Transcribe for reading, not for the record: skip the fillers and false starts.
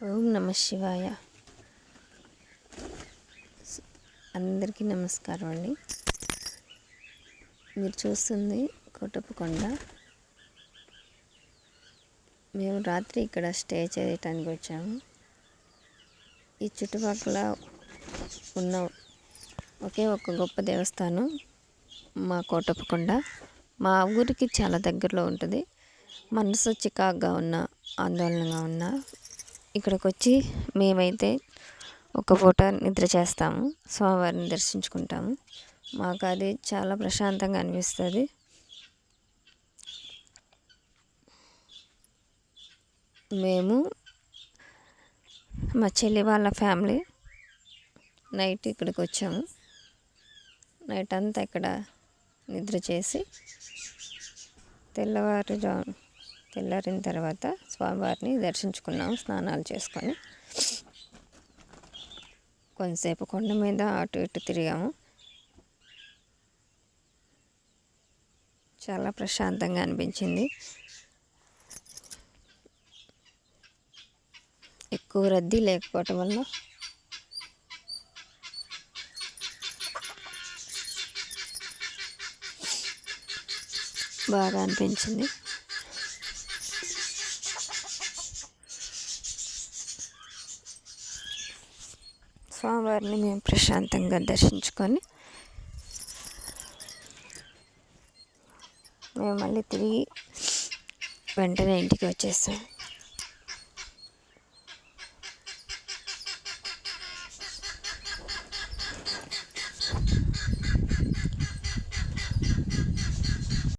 ఓం నమ శివాయ. అందరికీ నమస్కారం అండి. మీరు చూస్తుంది కోటప్పకొండ. మేము రాత్రి ఇక్కడ స్టే చేయటానికి వచ్చాము. ఈ చుట్టుపక్కల ఉన్న ఒకే ఒక గొప్ప దేవస్థానం మా కోటప్పకొండ. మా ఊరికి చాలా దగ్గరలో ఉంటుంది. మనసు చికాగ్గా ఉన్న, ఆందోళనగా ఉన్న ఇక్కడికి వచ్చి మేమైతే ఒక పూట నిద్ర చేస్తాము, స్వామివారిని దర్శించుకుంటాము. మాకు అది చాలా ప్రశాంతంగా అనిపిస్తుంది. మేము మా చెల్లి వాళ్ళ ఫ్యామిలీ నైట్ ఇక్కడికి వచ్చాము. నైట్ అంతా ఇక్కడ నిద్ర చేసి తెల్లారిన తర్వాత స్వామివారిని దర్శించుకున్నాము. స్నానాలు చేసుకొని కొంతసేపు కొండ మీద అటు ఇటు తిరిగాము. చాలా ప్రశాంతంగా అనిపించింది. ఎక్కువ రద్దీ లేకపోవటం వల్ల బాగా అనిపించింది. స్వామివారిని మేము ప్రశాంతంగా దర్శించుకొని మేము మళ్ళీ తిరిగి వెంటనే ఇంటికి వచ్చేసాం.